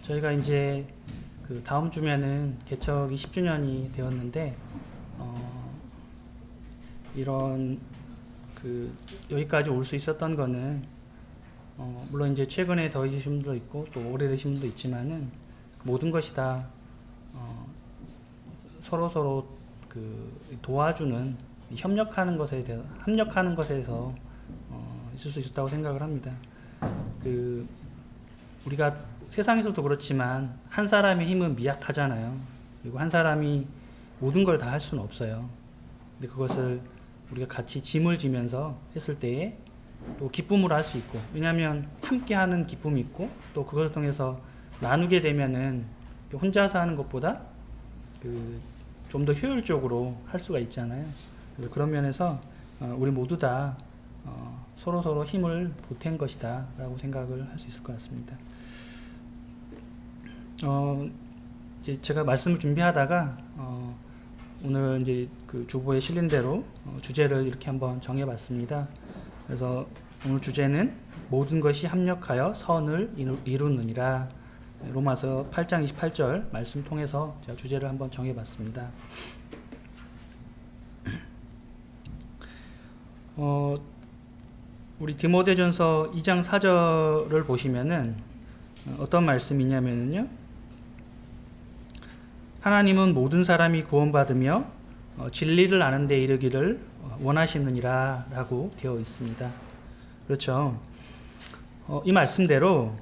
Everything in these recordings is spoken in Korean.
저희가 이제 그 다음 주면은 개척이 10주년이 되었는데 이런 그 여기까지 올 수 있었던 거는 물론 이제 최근에 더해주신 분도 있고 또 오래되신 분도 있지만은 모든 것이 다 서로 그 도와주는 협력하는 것에서 있을 수 있었다고 생각을 합니다. 그 우리가 세상에서도 그렇지만 한 사람의 힘은 미약하잖아요. 그리고 한 사람이 모든 걸 다 할 수는 없어요. 근데 그것을 우리가 같이 짐을 지면서 했을 때에 또 기쁨으로 할 수 있고, 왜냐하면 함께 하는 기쁨이 있고 또 그것을 통해서 나누게 되면은 혼자서 하는 것보다 좀 더 효율적으로 할 수가 있잖아요. 그래서 그런 면에서 우리 모두 다 서로 힘을 보탠 것이다 라고 생각을 할 수 있을 것 같습니다. 이제 제가 말씀을 준비하다가 오늘 이제 그 주보에 실린 대로 주제를 이렇게 한번 정해봤습니다. 그래서 오늘 주제는 모든 것이 합력하여 선을 이루느니라, 로마서 8장 28절 말씀 통해서 제가 주제를 한번 정해봤습니다. 우리 디모데전서 2장 4절을 보시면은 어떤 말씀이냐면요, 하나님은 모든 사람이 구원받으며 진리를 아는 데 이르기를 원하시느니라 라고 되어 있습니다. 그렇죠. 이 말씀대로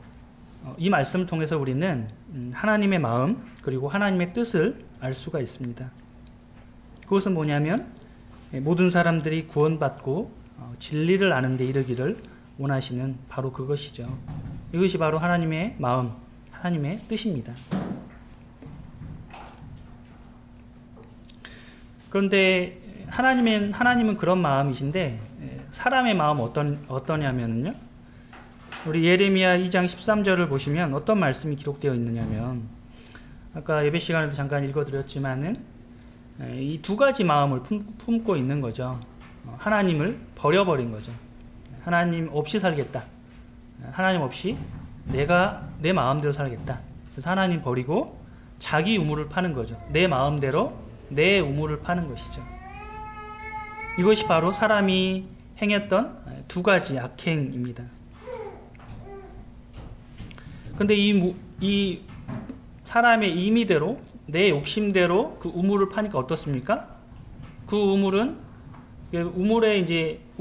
이 말씀을 통해서 우리는 하나님의 마음 그리고 하나님의 뜻을 알 수가 있습니다. 그것은 뭐냐면 모든 사람들이 구원받고 진리를 아는 데 이르기를 원하시는 바로 그것이죠. 이것이 바로 하나님의 마음, 하나님의 뜻입니다. 그런데 하나님은 그런 마음이신데 사람의 마음 어떠냐면요, 우리 예레미야 2장 13절을 보시면 어떤 말씀이 기록되어 있느냐면, 아까 예배 시간에도 잠깐 읽어드렸지만은 이 두 가지 마음을 품고 있는 거죠. 하나님을 버려버린 거죠. 하나님 없이 살겠다. 하나님 없이 내가 내 마음대로 살겠다. 그래서 하나님 버리고 자기 우물을 파는 거죠. 내 마음대로 내 우물을 파는 것이죠. 이것이 바로 사람이 행했던 두 가지 악행입니다. 근데 이 사람의 임의대로 내 욕심대로 그 우물을 파니까 어떻습니까? 그 우물을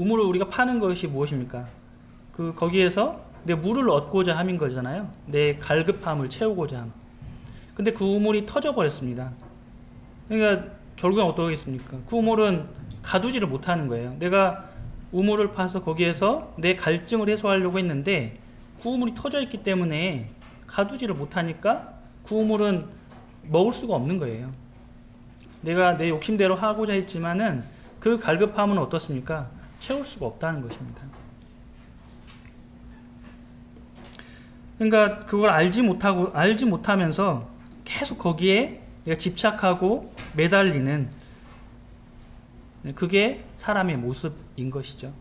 우리가 파는 것이 무엇입니까? 거기에서 내 물을 얻고자 함인 거잖아요. 내 갈급함을 채우고자 함. 근데 그 우물이 터져 버렸습니다. 그러니까 결국엔 어떠겠습니까? 그 우물은 가두지를 못하는 거예요. 내가 우물을 파서 거기에서 내 갈증을 해소하려고 했는데 그 우물이 터져 있기 때문에 가두지를 못하니까 그 우물은 먹을 수가 없는 거예요. 내가 내 욕심대로 하고자 했지만은 그 갈급함은 어떻습니까? 채울 수가 없다는 것입니다. 그러니까 그걸 알지 못하면서 계속 거기에 내가 집착하고 매달리는, 그게 사람의 모습인 것이죠.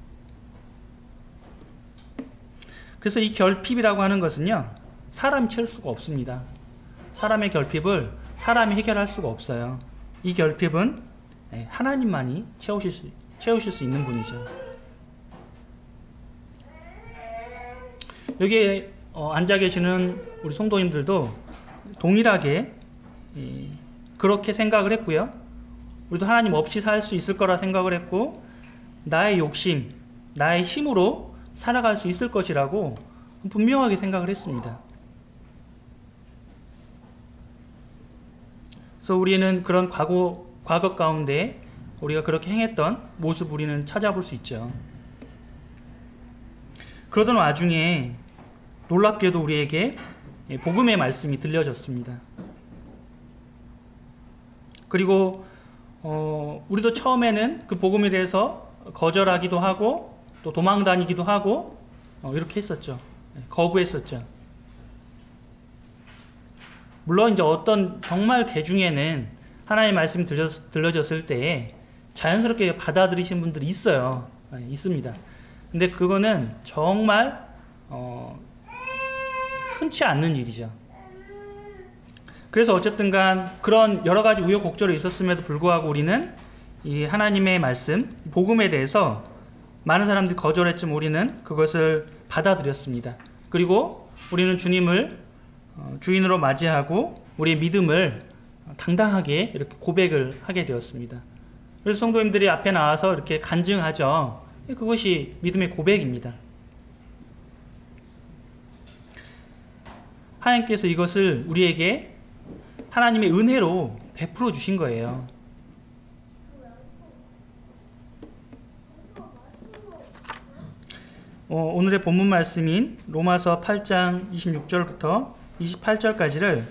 그래서 이 결핍이라고 하는 것은요, 사람이 채울 수가 없습니다. 사람의 결핍을 사람이 해결할 수가 없어요. 이 결핍은 하나님만이 채우실 수 있는 분이죠. 여기에 앉아 계시는 우리 성도님들도 동일하게 그렇게 생각을 했고요. 우리도 하나님 없이 살 수 있을 거라 생각을 했고, 나의 욕심, 나의 힘으로 살아갈 수 있을 것이라고 분명하게 생각을 했습니다. 그래서 우리는 그런 과거 가운데 우리가 그렇게 행했던 모습 우리는 찾아볼 수 있죠. 그러던 와중에 놀랍게도 우리에게 복음의 말씀이 들려졌습니다. 그리고 우리도 처음에는 그 복음에 대해서 거절하기도 하고 또 도망다니기도 하고 이렇게 했었죠. 거부했었죠. 물론 이제 어떤 정말 개 중에는 하나님의 말씀이 들려졌을 때 자연스럽게 받아들이시는 분들이 있어요. 있습니다. 근데 그거는 정말 흔치 않는 일이죠. 그래서 어쨌든 간 그런 여러 가지 우여곡절이 있었음에도 불구하고 우리는 이 하나님의 말씀, 복음에 대해서 많은 사람들이 거절했지만 우리는 그것을 받아들였습니다. 그리고 우리는 주님을 주인으로 맞이하고 우리의 믿음을 당당하게 이렇게 고백을 하게 되었습니다. 그래서 성도님들이 앞에 나와서 이렇게 간증하죠. 그것이 믿음의 고백입니다. 하나님께서 이것을 우리에게 하나님의 은혜로 베풀어 주신 거예요. 오늘의 본문 말씀인 로마서 8장 26절부터 28절까지를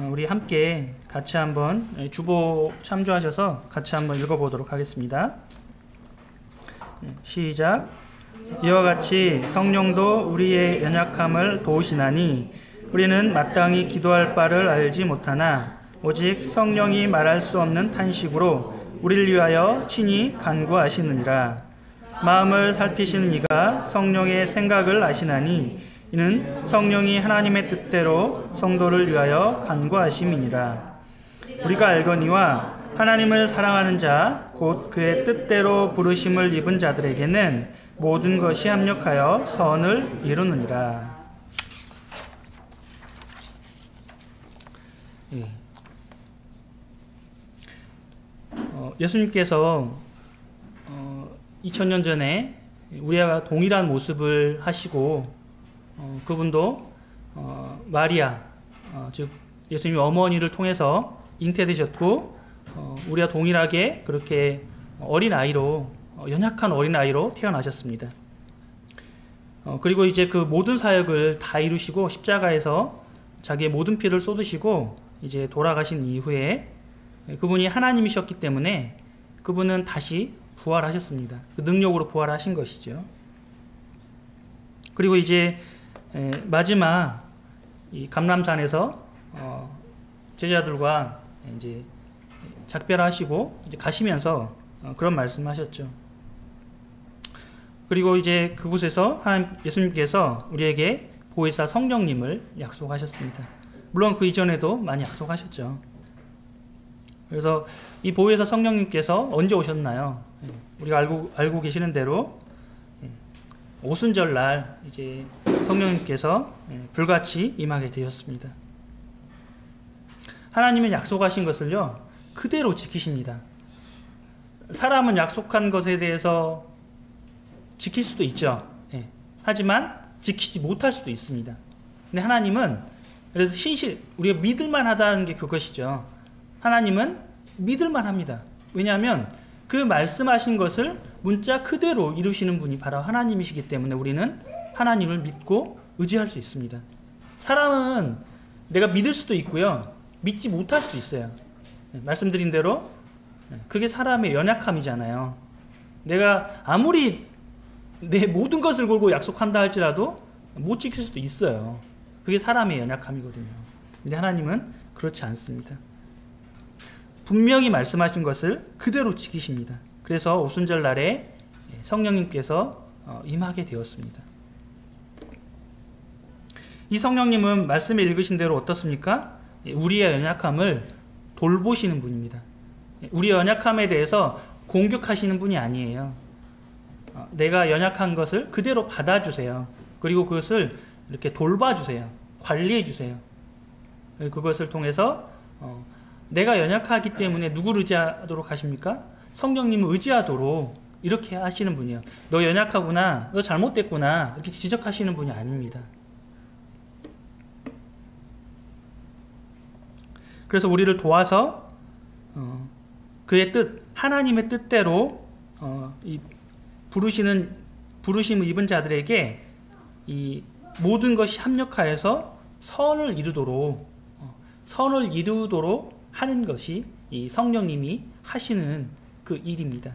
우리 함께 같이 한번 주보 참조하셔서 같이 한번 읽어보도록 하겠습니다. 시작. 이와 같이 성령도 우리의 연약함을 도우시나니 우리는 마땅히 기도할 바를 알지 못하나 오직 성령이 말할 수 없는 탄식으로 우리를 위하여 친히 간구하시느니라. 마음을 살피시는 이가 성령의 생각을 아시나니 이는 성령이 하나님의 뜻대로 성도를 위하여 간구하심이니라. 우리가 알거니와 하나님을 사랑하는 자 곧 그의 뜻대로 부르심을 입은 자들에게는 모든 것이 합력하여 선을 이루느니라. 예수님께서 2000년 전에 우리와 동일한 모습을 하시고 그분도 마리아 즉 예수님의 어머니를 통해서 잉태되셨고 우리와 동일하게 그렇게 어린아이로 연약한 어린아이로 태어나셨습니다. 그리고 이제 그 모든 사역을 다 이루시고 십자가에서 자기의 모든 피를 쏟으시고 이제 돌아가신 이후에 그분이 하나님이셨기 때문에 그분은 다시 부활하셨습니다. 그 능력으로 부활하신 것이죠. 그리고 이제 마지막 이 감람산에서 제자들과 이제 작별하시고 이제 가시면서 그런 말씀하셨죠. 그리고 이제 그곳에서 예수님께서 우리에게 보혜사 성령님을 약속하셨습니다. 물론 그 이전에도 많이 약속하셨죠. 그래서 이 보혜사 성령님께서 언제 오셨나요? 우리가 알고 계시는 대로 오순절 날 이제 성령님께서 불같이 임하게 되었습니다. 하나님은 약속하신 것을요 그대로 지키십니다. 사람은 약속한 것에 대해서 지킬 수도 있죠. 하지만 지키지 못할 수도 있습니다. 근데 하나님은 그래서 우리가 믿을만 하다는 게 그것이죠. 하나님은 믿을만 합니다. 왜냐하면 그 말씀하신 것을 문자 그대로 이루시는 분이 바로 하나님이시기 때문에 우리는 하나님을 믿고 의지할 수 있습니다. 사람은 내가 믿을 수도 있고요. 믿지 못할 수도 있어요. 말씀드린 대로 그게 사람의 연약함이잖아요. 내가 아무리 내 모든 것을 걸고 약속한다 할지라도 못 지킬 수도 있어요. 그게 사람의 연약함이거든요. 근데 하나님은 그렇지 않습니다. 분명히 말씀하신 것을 그대로 지키십니다. 그래서 오순절 날에 성령님께서 임하게 되었습니다. 이 성령님은 말씀에 읽으신 대로 어떻습니까? 우리의 연약함을 돌보시는 분입니다. 우리의 연약함에 대해서 공격하시는 분이 아니에요. 내가 연약한 것을 그대로 받아주세요. 그리고 그것을 이렇게 돌봐주세요. 관리해주세요. 그것을 통해서 내가 연약하기 때문에 누구를 의지하도록 하십니까? 성령님을 의지하도록 이렇게 하시는 분이에요. 너 연약하구나, 너 잘못됐구나 이렇게 지적하시는 분이 아닙니다. 그래서 우리를 도와서 그의 뜻, 하나님의 뜻대로 이 부르심을 입은 자들에게 이 모든 것이 합력하여서 선을 이루도록 하는 것이 이 성령님이 하시는 그 일입니다.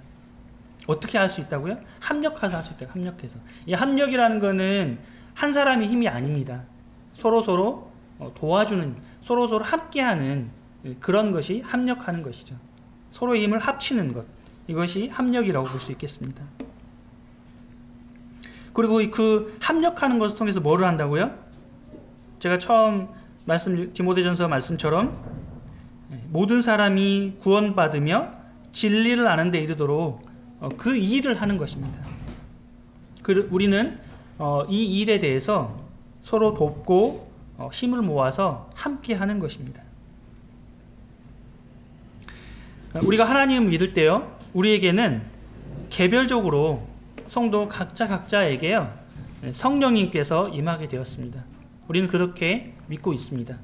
어떻게 할 수 있다고요? 합력해서 할 수 있다. 합력해서. 이 합력이라는 것은 한 사람의 힘이 아닙니다. 서로 도와주는, 서로 함께하는 그런 것이 합력하는 것이죠. 서로의 힘을 합치는 것, 이것이 합력이라고 볼 수 있겠습니다. 그리고 그 합력하는 것을 통해서 뭐를 한다고요? 제가 처음 디모데전서 말씀처럼 모든 사람이 구원받으며 진리를 아는 데 이르도록 그 일을 하는 것입니다. 우리는 이 일에 대해서 서로 돕고 힘을 모아서 함께 하는 것입니다. 우리가 하나님을 믿을 때요, 우리에게는 개별적으로 성도 각자에게요 성령님께서 임하게 되었습니다. 우리는 그렇게 믿고 있습니다.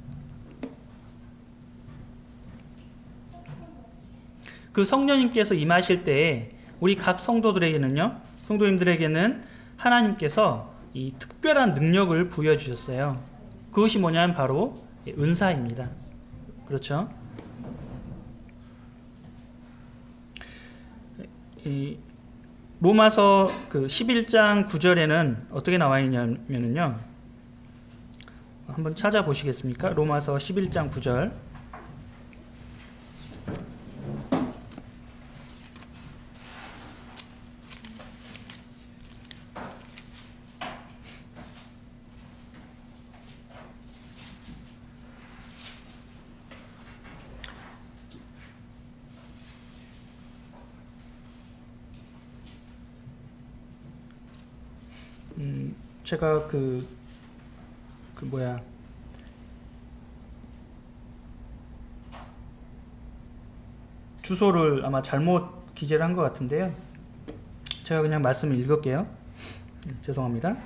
그 성령님께서 임하실 때에 우리 각 성도님들에게는 하나님께서 이 특별한 능력을 부여해 주셨어요. 그것이 뭐냐면 바로 은사입니다. 그렇죠? 로마서 11장 9절에는 어떻게 나와 있냐면요, 한번 찾아보시겠습니까? 로마서 11장 9절. 제가 주소를 아마 잘못 기재를 한 것 같은데요. 제가 그냥 말씀을 읽을게요. 죄송합니다.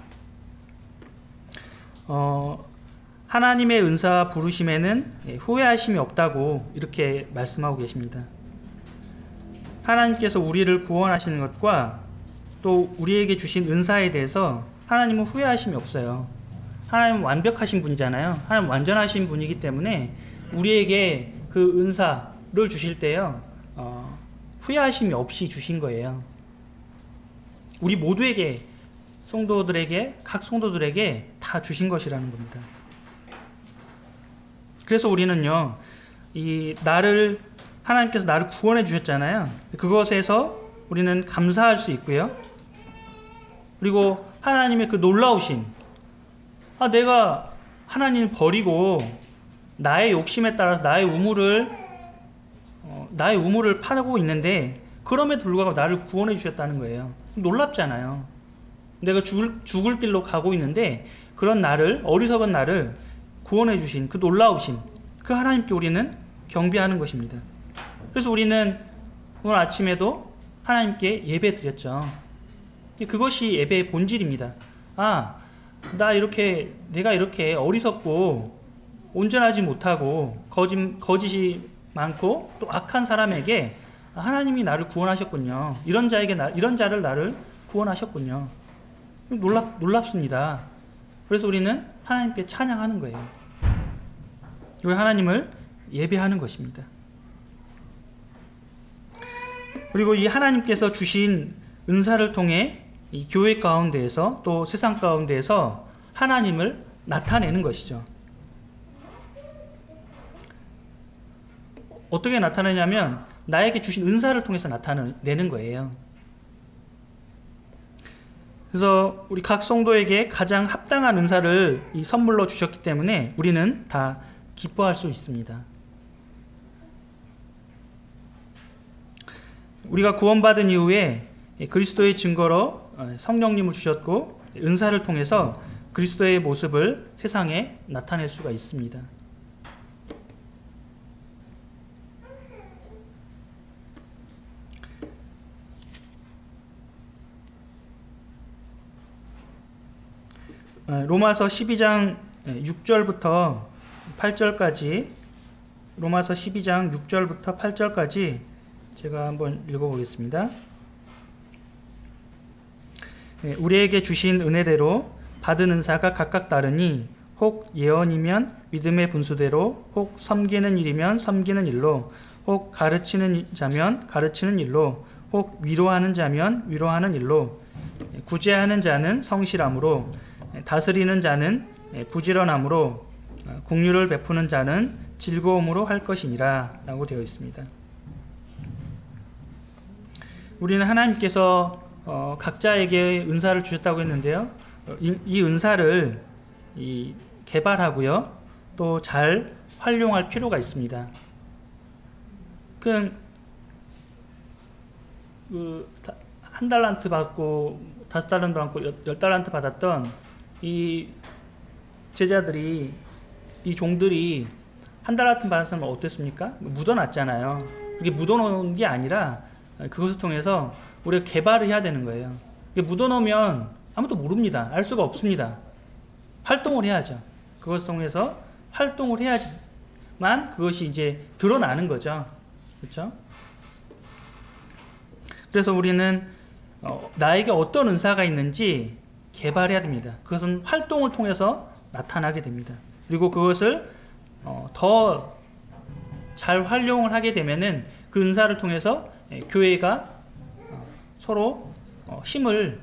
하나님의 은사 부르심에는 후회하심이 없다고 이렇게 말씀하고 계십니다. 하나님께서 우리를 구원하시는 것과 또 우리에게 주신 은사에 대해서 하나님은 후회하심이 없어요. 하나님은 완벽하신 분이잖아요. 하나님은 완전하신 분이기 때문에 우리에게 그 은사를 주실 때요, 후회하심이 없이 주신 거예요. 우리 모두에게, 각 성도들에게 다 주신 것이라는 겁니다. 그래서 우리는요, 하나님께서 나를 구원해 주셨잖아요. 그것에서 우리는 감사할 수 있고요. 그리고 하나님의 그 놀라우신, 내가 하나님을 버리고 나의 욕심에 따라서 나의 우물을 파고 있는데 그럼에도 불구하고 나를 구원해 주셨다는 거예요. 놀랍잖아요. 내가 죽을 길로 가고 있는데 그런 어리석은 나를 구원해 주신 그 놀라우신 그 하나님께 우리는 경배하는 것입니다. 그래서 우리는 오늘 아침에도 하나님께 예배 드렸죠. 그것이 예배의 본질입니다. 내가 이렇게 어리석고 온전하지 못하고 거짓이 많고 또 악한 사람에게 하나님이 나를 구원하셨군요. 이런 자를 나를 구원하셨군요. 놀랍습니다. 그래서 우리는 하나님께 찬양하는 거예요. 우리 하나님을 예배하는 것입니다. 그리고 이 하나님께서 주신 은사를 통해 이 교회 가운데에서 또 세상 가운데에서 하나님을 나타내는 것이죠. 어떻게 나타내냐면 나에게 주신 은사를 통해서 나타내는 거예요. 그래서 우리 각 성도에게 가장 합당한 은사를 이 선물로 주셨기 때문에 우리는 다 기뻐할 수 있습니다. 우리가 구원받은 이후에 그리스도의 증거로 성령님을 주셨고 은사를 통해서 그리스도의 모습을 세상에 나타낼 수가 있습니다. 로마서 12장 6절부터 8절까지 로마서 12장 6절부터 8절까지 제가 한번 읽어보겠습니다. 우리에게 주신 은혜대로 받은 은사가 각각 다르니 혹 예언이면 믿음의 분수대로, 혹 섬기는 일이면 섬기는 일로, 혹 가르치는 자면 가르치는 일로, 혹 위로하는 자면 위로하는 일로, 구제하는 자는 성실함으로, 다스리는 자는 부지런함으로, 긍휼을 베푸는 자는 즐거움으로 할 것이니라 라고 되어 있습니다. 우리는 하나님께서 각자에게 은사를 주셨다고 했는데요. 이 은사를 개발하고요. 또 잘 활용할 필요가 있습니다. 한 달란트 받고 5달란트 받고 10달란트 받았던 이 제자들이, 이 종들이 한 달란트 받았으면 어땠습니까? 묻어놨잖아요. 이게 묻어놓은 게 아니라 그것을 통해서 우리가 개발을 해야 되는 거예요. 이게 묻어놓으면 아무도 모릅니다. 알 수가 없습니다. 활동을 해야죠. 그것을 통해서 활동을 해야지만 그것이 이제 드러나는 거죠. 그렇죠? 그래서 우리는 나에게 어떤 은사가 있는지 개발해야 됩니다. 그것은 활동을 통해서 나타나게 됩니다. 그리고 그것을 더 잘 활용을 하게 되면은 그 은사를 통해서 교회가 서로 힘을,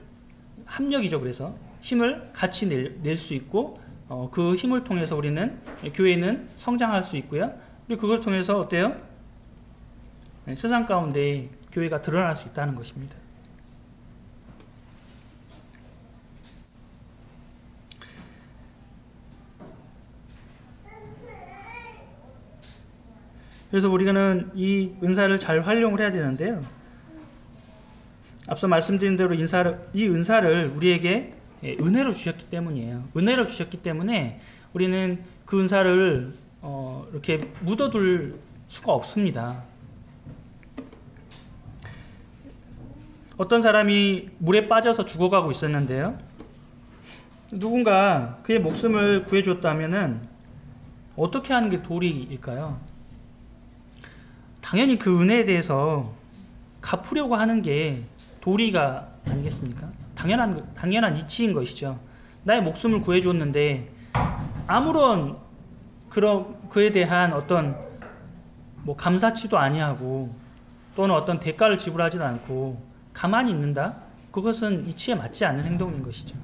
합력이죠. 그래서 힘을 같이 낼 수 있고 그 힘을 통해서 우리는, 교회는 성장할 수 있고요. 그리고 그걸 통해서 어때요? 세상 가운데 교회가 드러날 수 있다는 것입니다. 그래서 우리는 이 은사를 잘 활용을 해야 되는데요. 앞서 말씀드린 대로 이 은사를 우리에게 은혜로 주셨기 때문이에요. 은혜로 주셨기 때문에 우리는 그 은사를 이렇게 묻어둘 수가 없습니다. 어떤 사람이 물에 빠져서 죽어가고 있었는데요. 누군가 그의 목숨을 구해줬다면은 어떻게 하는 게 도리일까요? 당연히 그 은혜에 대해서 갚으려고 하는 게 도리가 아니겠습니까? 당연한 이치인 것이죠. 나의 목숨을 구해줬는데 아무런 그에 대한 어떤 감사치도 아니하고 또는 어떤 대가를 지불하지도 않고 가만히 있는다? 그것은 이치에 맞지 않는 행동인 것이죠.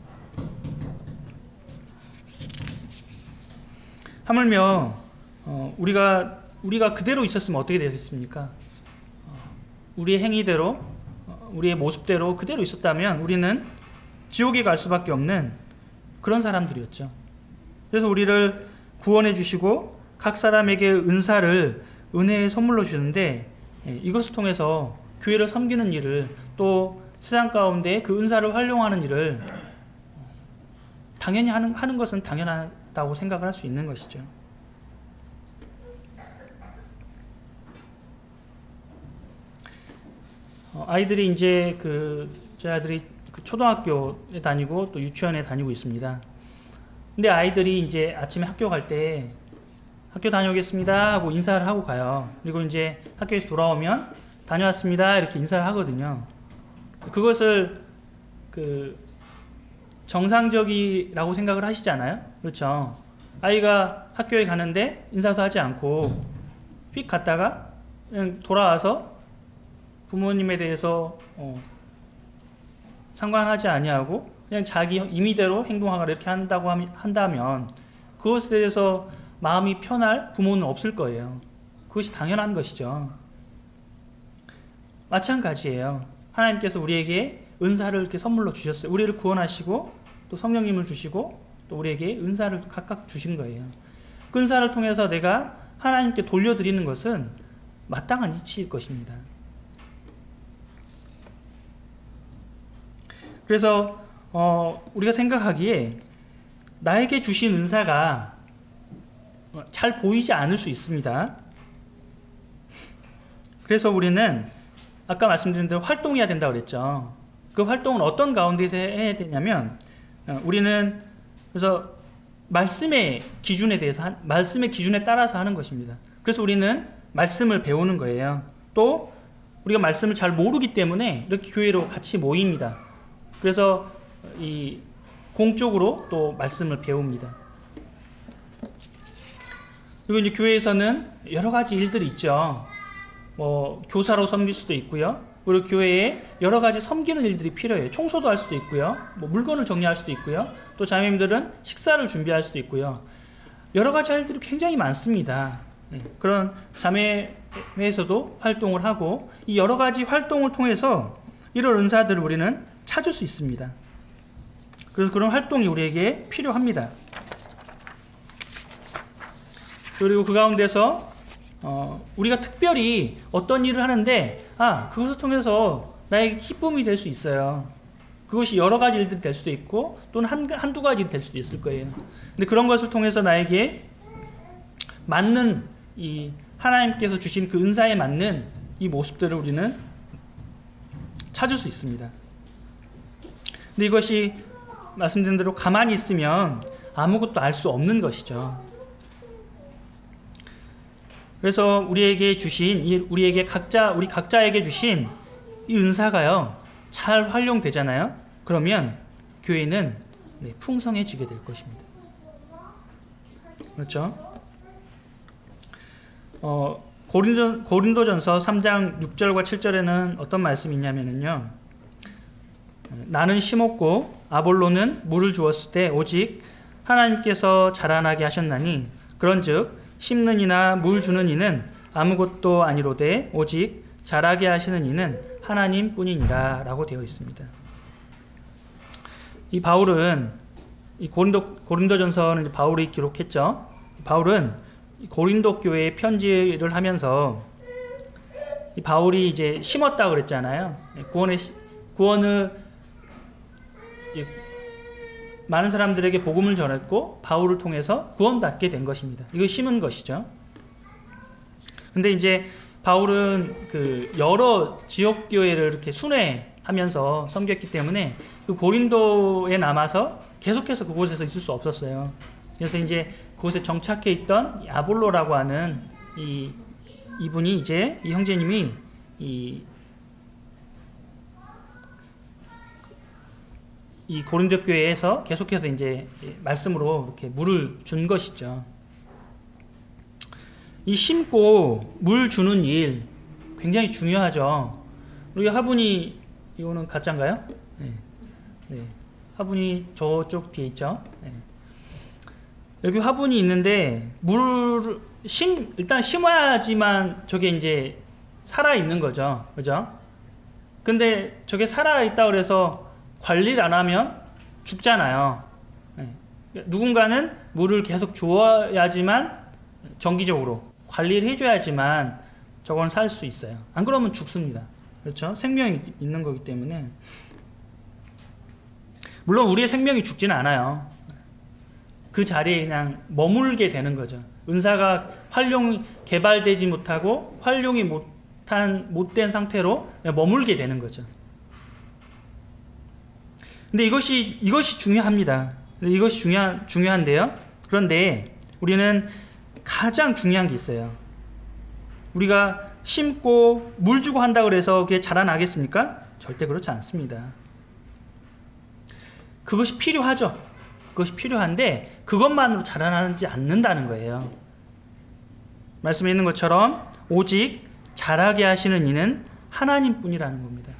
하물며 우리가 그대로 있었으면 어떻게 되겠습니까? 우리의 행위대로, 우리의 모습대로 그대로 있었다면 우리는 지옥에 갈 수밖에 없는 그런 사람들이었죠. 그래서 우리를 구원해 주시고 각 사람에게 은혜의 선물로 주는데, 이것을 통해서 교회를 섬기는 일을, 또 세상 가운데 그 은사를 활용하는 일을 당연히 하는 것은 당연하다고 생각을 할 수 있는 것이죠. 아이들이 이제 제 아들이 초등학교에 다니고 또 유치원에 다니고 있습니다. 근데 아이들이 이제 아침에 학교 갈 때 학교 다녀오겠습니다 하고 인사를 하고 가요. 그리고 이제 학교에서 돌아오면 다녀왔습니다 이렇게 인사를 하거든요. 그것을 정상적이라고 생각을 하시잖아요. 그렇죠? 아이가 학교에 가는데 인사도 하지 않고 휙 갔다가 그냥 돌아와서 부모님에 대해서 상관하지 아니하고 그냥 자기 임의대로 행동하거나 이렇게 한다면 그것에 대해서 마음이 편할 부모는 없을 거예요. 그것이 당연한 것이죠. 마찬가지예요. 하나님께서 우리에게 은사를 이렇게 선물로 주셨어요. 우리를 구원하시고 또 성령님을 주시고 또 우리에게 은사를 각각 주신 거예요. 그 은사를 통해서 내가 하나님께 돌려드리는 것은 마땅한 이치일 것입니다. 그래서 우리가 생각하기에 나에게 주신 은사가 잘 보이지 않을 수 있습니다. 그래서 우리는 아까 말씀드린 대로 활동해야 된다고 그랬죠. 그 활동은 어떤 가운데서 해야 되냐면, 우리는 그래서 말씀의 기준에 따라서 하는 것입니다. 그래서 우리는 말씀을 배우는 거예요. 또 우리가 말씀을 잘 모르기 때문에 이렇게 교회로 같이 모입니다. 그래서 이 공적으로 또 말씀을 배웁니다. 그리고 이제 교회에서는 여러 가지 일들이 있죠. 교사로 섬길 수도 있고요. 그리고 교회에 여러 가지 섬기는 일들이 필요해요. 청소도 할 수도 있고요. 물건을 정리할 수도 있고요. 또 자매님들은 식사를 준비할 수도 있고요. 여러 가지 할 일들이 굉장히 많습니다. 그런 자매회에서도 활동을 하고, 이 여러 가지 활동을 통해서 이런 은사들을 우리는 찾을 수 있습니다. 그래서 그런 활동이 우리에게 필요합니다. 그리고 그 가운데서 우리가 특별히 어떤 일을 하는데 그것을 통해서 나에게 기쁨이 될 수 있어요. 그것이 여러 가지 일들이 될 수도 있고 또는 한두 가지 될 수도 있을 거예요. 근데 그런 것을 통해서 나에게 맞는 이 하나님께서 주신 그 은사에 맞는 이 모습들을 우리는 찾을 수 있습니다. 근데 이것이 말씀드린 대로 가만히 있으면 아무것도 알 수 없는 것이죠. 그래서 우리에게 주신 우리 각자에게 주신 이 은사가요 잘 활용되잖아요. 그러면 교회는 풍성해지게 될 것입니다. 그렇죠? 고린도전서 3장 6절과 7절에는 어떤 말씀이 있냐면요, 나는 심었고 아볼로는 물을 주었을 때 오직 하나님께서 자라나게 하셨나니 그런즉 심는 이나 물 주는 이는 아무것도 아니로되 오직 자라게 하시는 이는 하나님뿐이니라 라고 되어 있습니다. 이 바울은 이 고린도전서는 바울이 기록했죠. 바울은 고린도 교회에 편지를 하면서 이 바울이 이제 심었다 그랬잖아요. 구원을 많은 사람들에게 복음을 전했고 바울을 통해서 구원받게 된 것입니다. 이거 심은 것이죠. 근데 이제 바울은 그 여러 지역 교회를 이렇게 순회하면서 섬겼기 때문에 그 고린도에 남아서 계속해서 그곳에서 있을 수 없었어요. 그래서 이제 그곳에 정착해 있던 아볼로라고 하는 이분이 이제 이 형제님이 이 고린도 교회에서 계속해서 이제 말씀으로 이렇게 물을 준 것이죠. 이 심고 물 주는 일 굉장히 중요하죠. 우리 화분이 이거는 가짜인가요? 네. 화분이 저쪽 뒤에 있죠. 네. 여기 화분이 있는데 일단 심어야지만 저게 이제 살아 있는 거죠. 그죠? 근데 저게 살아 있다 그래서 관리를 안 하면 죽잖아요. 네. 누군가는 물을 계속 주어야지만 정기적으로 관리를 해줘야지만 저건 살 수 있어요. 안 그러면 죽습니다. 그렇죠? 생명이 있는 거기 때문에. 물론 우리의 생명이 죽지는 않아요. 그 자리에 그냥 머물게 되는 거죠. 은사가 개발되지 못하고 활용이 못된 상태로 머물게 되는 거죠. 근데 이것이 중요합니다. 이것이 중요한데요. 그런데 우리는 가장 중요한 게 있어요. 우리가 심고 물 주고 한다고 해서 그게 자라나겠습니까? 절대 그렇지 않습니다. 그것이 필요하죠. 그것이 필요한데 그것만으로 자라나지 않는다는 거예요. 말씀에 있는 것처럼 오직 자라게 하시는 이는 하나님뿐이라는 겁니다.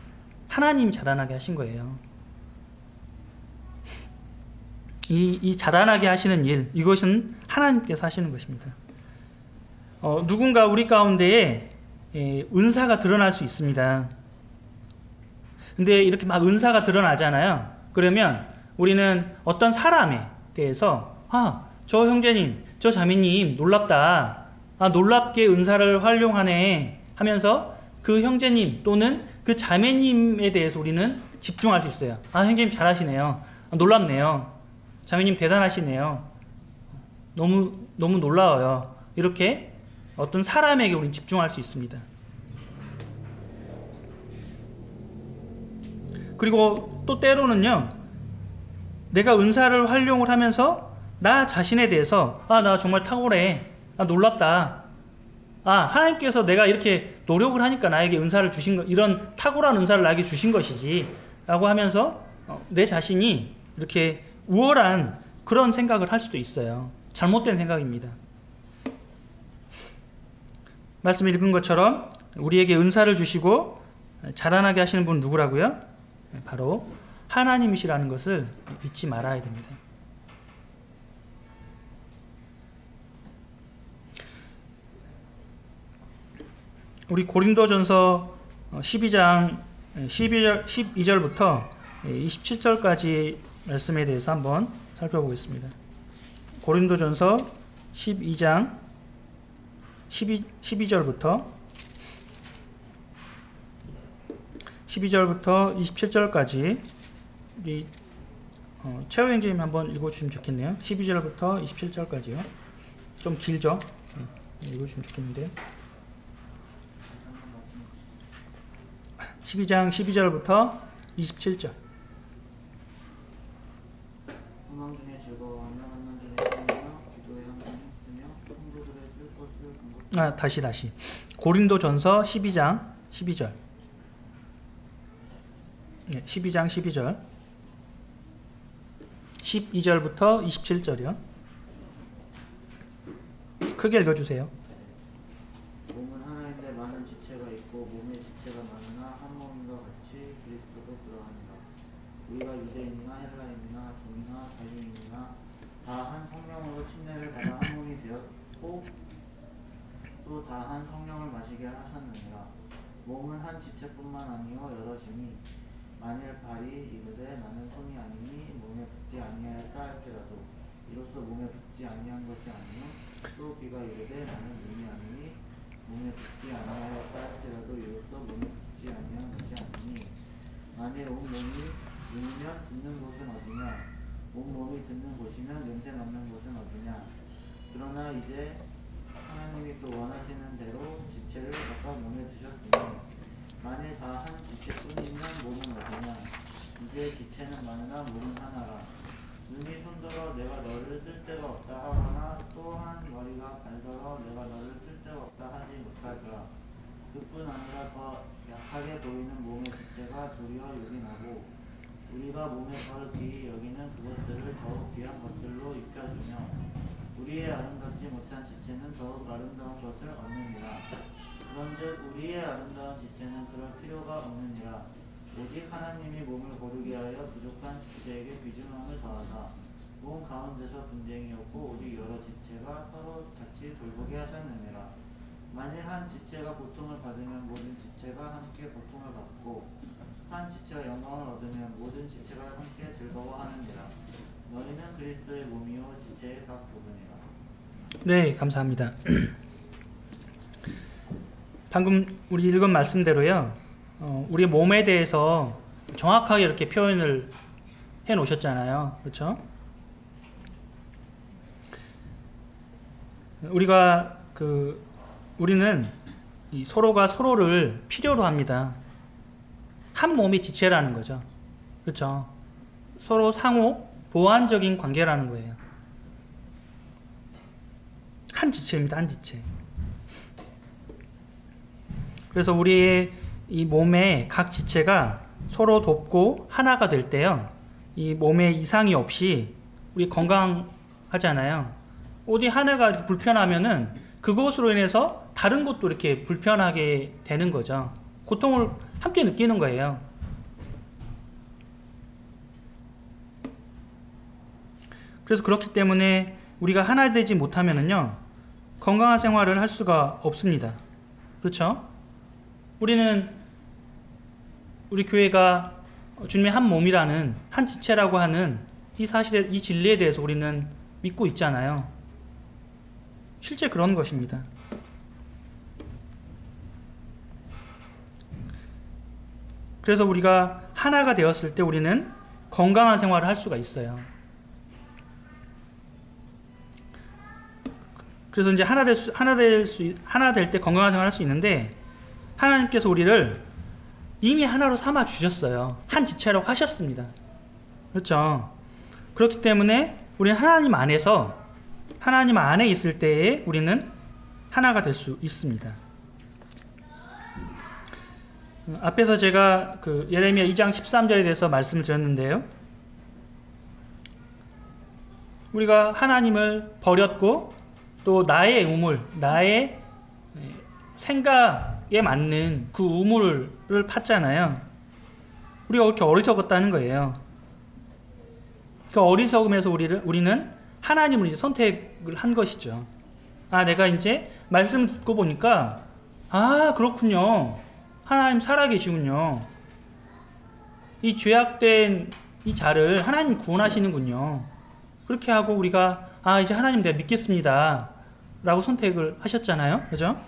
하나님이 자라나게 하신 거예요. 이 자라나게 하시는 일, 이것은 하나님께서 하시는 것입니다. 누군가 우리 가운데에 은사가 드러날 수 있습니다. 근데 이렇게 막 은사가 드러나잖아요. 그러면 우리는 어떤 사람에 대해서 저 형제님, 저 자매님 놀랍다. 놀랍게 은사를 활용하네 하면서 그 형제님 또는 그 자매님에 대해서 우리는 집중할 수 있어요. 형제님 잘하시네요. 놀랍네요. 자매님 대단하시네요. 너무 놀라워요. 이렇게 어떤 사람에게 우리는 집중할 수 있습니다. 그리고 또 때로는요, 내가 은사를 활용을 하면서 나 자신에 대해서 나 정말 탁월해. 놀랍다. 하나님께서 내가 이렇게 노력을 하니까 나에게 은사를 주신 것, 이런 탁월한 은사를 나에게 주신 것이지 라고 하면서 내 자신이 이렇게 우월한 그런 생각을 할 수도 있어요. 잘못된 생각입니다. 말씀 읽은 것처럼 우리에게 은사를 주시고 자라나게 하시는 분은 누구라고요? 바로 하나님이시라는 것을 잊지 말아야 됩니다. 우리 고린도전서 12장 12절부터 27절까지 말씀에 대해서 한번 살펴보겠습니다. 고린도전서 12장 12절부터 27절까지 우리 최호영 선생님 한번 읽어주시면 좋겠네요. 12절부터 27절까지요. 좀 길죠? 읽어주시면 좋겠는데요. 12장 12절부터 27절. 소망 중에 즐거워하며 환난 중에 참으며 기도에 항상 힘쓰며 성도들의 쓸 것을 다시 고린도전서 12장 12절. 12장 12절 12절부터 27절이요. 크게 읽어주세요. 몸은 하나인데 많은 지체가 있고 몸의 지체가 많으나 한 몸과 같이 그리스도도 그러하니라. 우리가 유대인이나 헬라인이나 종이나 자유인이나 다 한 성령으로 침례를 받아 한 몸이 되었고 또 다 한 성령을 마시게 하셨느니라. 몸은 한 지체뿐만 아니요 여럿이니 만일 발이 이르되 나는 손이 아니니 몸에 붙지 아니하였다 할지라도 이로써 몸에 붙지 아니한 것이 아니요 또 귀가 이르되 나는 눈이 아니니 몸에 붙지 아니하였다 할지라도 이로써 몸에 붙지 아니한 것이 아니니 만일 온 몸이 눈이면 듣는 곳은 어디냐 온 몸이 듣는 곳이면 냄새 맡는 곳은 어디냐 그러나 이제 하나님이 또 원하시는 대로 지체를 각각 몸에 주셨으니 만일 다 한 지체뿐이면 몸은 어디냐 이제 지체는 많으나 몸은 하나라. 눈이 손들어 내가 너를 쓸 데가 없다 하거나 또한 머리가 발더러 내가 너를 쓸 데가 없다 하지 못하리라. 그뿐 아니라 더 약하게 보이는 몸의 지체가 도리어 유린하고 우리가 몸에 덜 귀히 여기는 그것들을 더욱 귀한 것들로 입혀주며 우리의 아름답지 못한 지체는 더욱 아름다운 것을 얻느니라. 그런즉 우리의 아름다운 지체는 그럴 필요가 없느니라. 오직 하나님이 몸을 고르게 하여 부족한 지체에게 귀중함을 더하사 몸 가운데서 분쟁이 없고 오직 여러 지체가 서로 같이 돌보게 하셨느니라. 만일 한 지체가 고통을 받으면 모든 지체가 함께 고통을 받고 한 지체가 영광을 얻으면 모든 지체가 함께 즐거워하느니라. 너희는 그리스도의 몸이요 지체의 각 부분이라. 네, 감사합니다. 방금 우리 읽은 말씀대로요. 우리 몸에 대해서 정확하게 이렇게 표현을 해 놓으셨잖아요. 그렇죠? 우리는 서로가 서로를 필요로 합니다. 한 몸의 지체라는 거죠. 그렇죠? 서로 상호 보완적인 관계라는 거예요. 한 지체입니다. 한 지체. 그래서 우리의 이 몸의 각 지체가 서로 돕고 하나가 될 때요. 이 몸에 이상이 없이 우리 건강하잖아요. 어디 하나가 불편하면은 그것으로 인해서 다른 것도 이렇게 불편하게 되는 거죠. 고통을 함께 느끼는 거예요. 그래서 그렇기 때문에 우리가 하나 되지 못하면은요, 건강한 생활을 할 수가 없습니다. 그렇죠? 우리 교회가 주님의 한 몸이라는 한 지체라고 하는 이 사실에, 이 진리에 대해서 우리는 믿고 있잖아요. 실제 그런 것입니다. 그래서 우리가 하나가 되었을 때 우리는 건강한 생활을 할 수가 있어요. 그래서 이제 하나 될 때 건강한 생활을 할 수 있는데, 하나님께서 우리를 이미 하나로 삼아 주셨어요. 한 지체라고 하셨습니다. 그렇죠? 그렇기 때문에 우리는 하나님 안에 있을 때에 우리는 하나가 될 수 있습니다. 앞에서 제가 예레미야 2장 13절에 대해서 말씀을 드렸는데요. 우리가 하나님을 버렸고 또 나의 우물, 나의 생각에 맞는 그 우물을 팠잖아요. 우리가 그렇게 어리석었다는 거예요. 그 어리석음에서 우리는 하나님을 이제 선택을 한 것이죠. 내가 이제 말씀 듣고 보니까 아, 그렇군요. 하나님 살아계시군요. 이 죄악된 이 자를 하나님 구원하시는군요. 그렇게 하고 우리가 아, 이제 하나님 내가 믿겠습니다 라고 선택을 하셨잖아요. 그죠?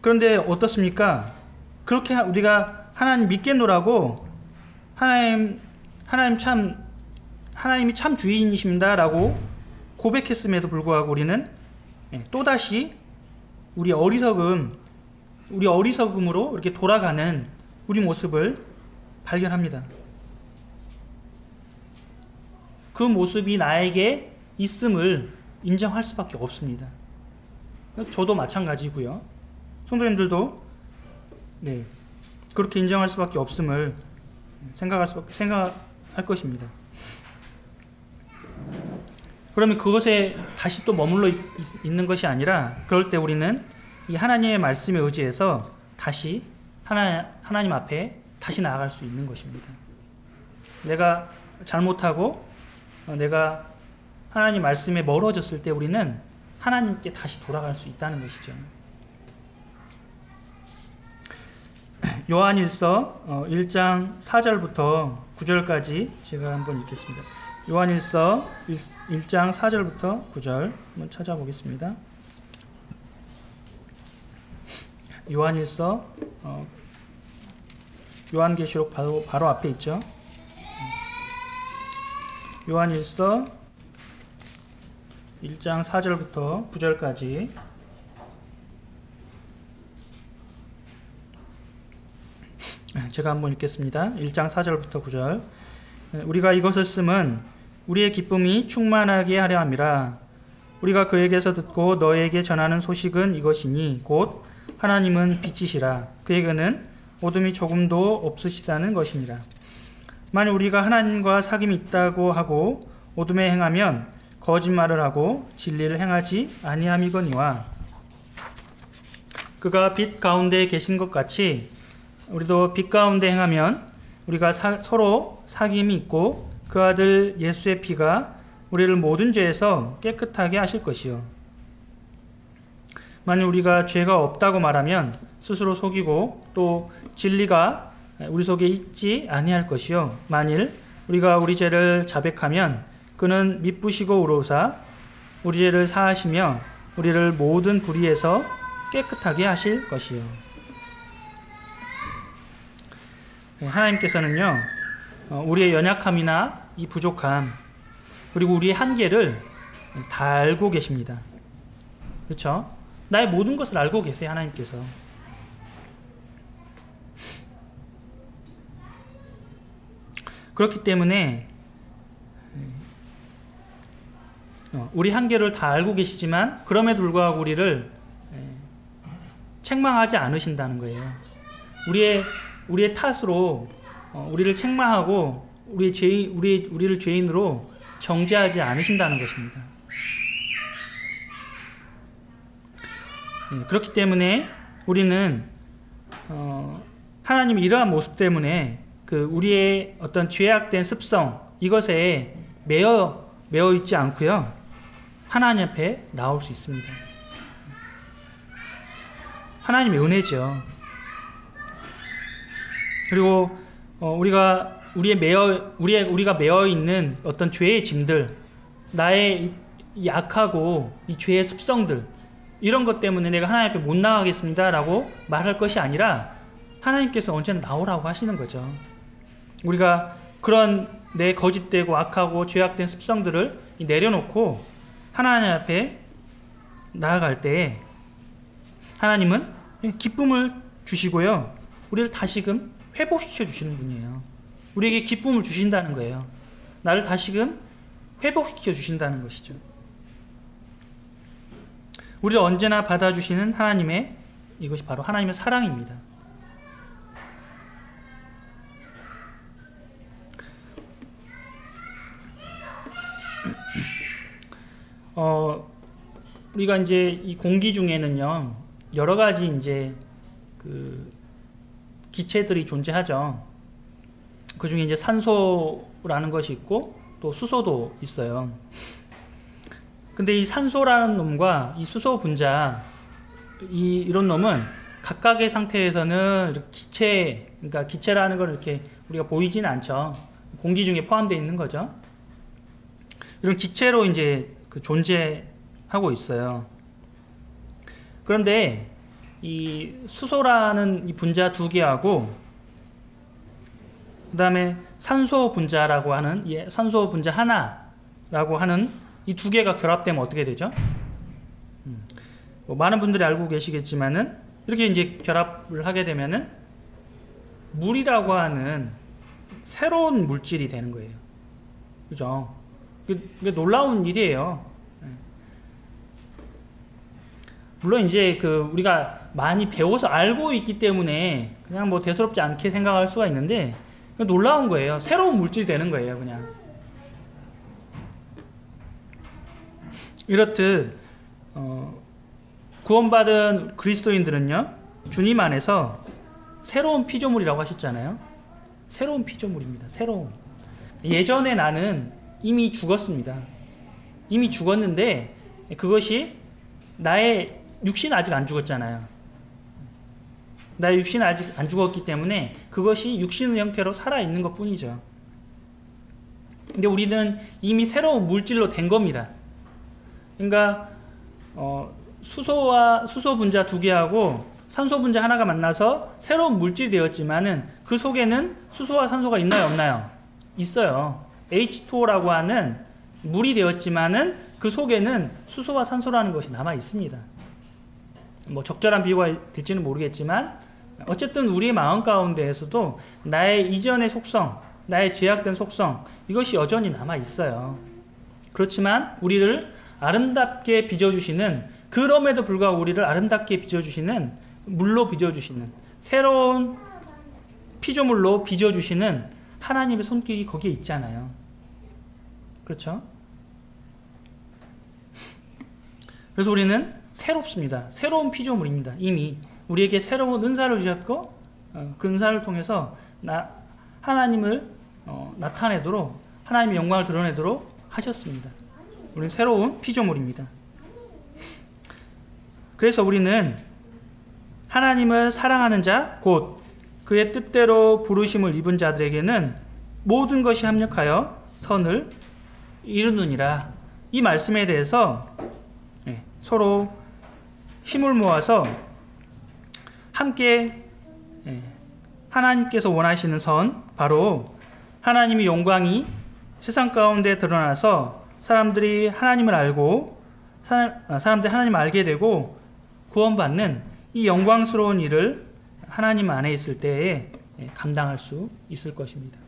그런데 어떻습니까? 그렇게 우리가 하나님 믿겠노라고 하나님이 참 주인이십니다 라고 고백했음에도 불구하고 우리는 또다시 우리 어리석음으로 이렇게 돌아가는 우리 모습을 발견합니다. 그 모습이 나에게 있음을 인정할 수밖에 없습니다. 저도 마찬가지고요. 성도님들도 그렇게 인정할 수밖에 없음을 생각할 것입니다. 그러면 그것에 다시 또 머물러 있는 것이 아니라 그럴 때 우리는 이 하나님의 말씀에 의지해서 다시 하나님 앞에 다시 나아갈 수 있는 것입니다. 내가 잘못하고 내가 하나님 말씀에 멀어졌을 때 우리는 하나님께 다시 돌아갈 수 있다는 것이죠. 요한일서 1장 4절부터 9절까지 제가 한번 읽겠습니다. 요한일서 1장 4절부터 9절 한번 찾아보겠습니다. 요한일서 요한계시록 바로 앞에 있죠. 요한일서 1장 4절부터 9절까지 제가 한번 읽겠습니다. 1장 4절부터 9절. 우리가 이것을 쓰면 우리의 기쁨이 충만하게 하려 함이라. 우리가 그에게서 듣고 너에게 전하는 소식은 이것이니 곧 하나님은 빛이시라. 그에게는 어둠이 조금도 없으시다는 것이니라. 만일 우리가 하나님과 사귐이 있다고 하고 어둠에 행하면 거짓말을 하고 진리를 행하지 아니함이거니와 그가 빛 가운데 계신 것 같이 우리도 빛 가운데 행하면 우리가 서로 사귐이 있고 그 아들 예수의 피가 우리를 모든 죄에서 깨끗하게 하실 것이요. 만일 우리가 죄가 없다고 말하면 스스로 속이고 또 진리가 우리 속에 있지 아니할 것이요. 만일 우리가 우리 죄를 자백하면 그는 미쁘시고 의로우사 우리 죄를 사하시며 우리를 모든 불의에서 깨끗하게 하실 것이요. 하나님께서는요, 우리의 연약함이나 이 부족함 그리고 우리의 한계를 다 알고 계십니다. 그렇죠? 나의 모든 것을 알고 계세요. 하나님께서. 그렇기 때문에 우리 한계를 다 알고 계시지만 그럼에도 불구하고 우리를 책망하지 않으신다는 거예요. 우리의 탓으로 우리를 책망하고 우리를 죄인으로 정죄하지 않으신다는 것입니다. 그렇기 때문에 우리는 하나님의 이러한 모습 때문에 우리의 어떤 죄악된 습성 이것에 매여 있지 않고요. 하나님 앞에 나올 수 있습니다. 하나님의 은혜죠. 그리고 우리가 매여 있는 어떤 죄의 짐들, 나의 약하고 이 죄의 습성들 이런 것 때문에 내가 하나님 앞에 못 나가겠습니다라고 말할 것이 아니라 하나님께서 언제나 나오라고 하시는 거죠. 우리가 그런 내 거짓되고 악하고 죄악된 습성들을 내려놓고 하나님 앞에 나아갈 때 하나님은 기쁨을 주시고요. 우리를 다시금 회복시켜 주시는 분이에요. 우리에게 기쁨을 주신다는 거예요. 나를 다시금 회복시켜 주신다는 것이죠. 우리를 언제나 받아주시는 하나님의 이것이 바로 하나님의 사랑입니다. 우리가 이제 이 공기 중에는요 여러 가지 이제 기체들이 존재하죠. 그 중에 이제 산소라는 것이 있고 또 수소도 있어요. 근데 이 산소라는 놈과 이 수소 분자 이런 놈은 각각의 상태에서는 이렇게 기체, 그러니까 기체라는 걸 이렇게 우리가 보이지는 않죠. 공기 중에 포함되어 있는 거죠. 이런 기체로 이제 존재하고 있어요. 그런데 이 수소라는 이 분자 두 개하고 그 다음에 산소 분자라고 하는 산소 분자 하나라고 하는 이 두 개가 결합되면 어떻게 되죠? 뭐 많은 분들이 알고 계시겠지만은 이렇게 이제 결합을 하게 되면은 물이라고 하는 새로운 물질이 되는 거예요. 그죠? 이게 놀라운 일이에요. 물론 이제 우리가 많이 배워서 알고 있기 때문에 그냥 뭐 대수롭지 않게 생각할 수가 있는데 놀라운 거예요. 새로운 물질이 되는 거예요, 그냥. 이렇듯 구원받은 그리스도인들은요, 주님 안에서 새로운 피조물이라고 하셨잖아요. 새로운 피조물입니다. 새로운. 예전에 나는 이미 죽었습니다. 이미 죽었는데 그것이 나의 육신은 아직 안 죽었잖아요. 나의 육신은 아직 안 죽었기 때문에 그것이 육신의 형태로 살아있는 것 뿐이죠. 근데 우리는 이미 새로운 물질로 된 겁니다. 그러니까 수소 분자 두 개하고 산소 분자 하나가 만나서 새로운 물질이 되었지만은 그 속에는 수소와 산소가 있나요, 없나요? 있어요. H2O라고 하는 물이 되었지만은 그 속에는 수소와 산소라는 것이 남아 있습니다. 뭐 적절한 비유가 될지는 모르겠지만 어쨌든 우리의 마음 가운데에서도 나의 이전의 속성, 나의 제약된 속성, 이것이 여전히 남아 있어요. 그렇지만 우리를 아름답게 빚어주시는, 그럼에도 불구하고 우리를 아름답게 빚어주시는, 물로 빚어주시는, 새로운 피조물로 빚어주시는 하나님의 손길이 거기에 있잖아요. 그렇죠? 그래서 우리는 새롭습니다. 새로운 피조물입니다. 이미 우리에게 새로운 은사를 주셨고 그 은사를 통해서 하나님을 나타내도록, 하나님의 영광을 드러내도록 하셨습니다. 우리는 새로운 피조물입니다. 그래서 우리는 하나님을 사랑하는 자, 곧 그의 뜻대로 부르심을 입은 자들에게는 모든 것이 합력하여 선을 이루느니라. 이 말씀에 대해서 서로 힘을 모아서 함께 하나님께서 원하시는 선, 바로 하나님의 영광이 세상 가운데 드러나서 사람들이 하나님을 알고 사람들이 하나님을 알게 되고 구원받는 이 영광스러운 일을 하나님 안에 있을 때에 감당할 수 있을 것입니다.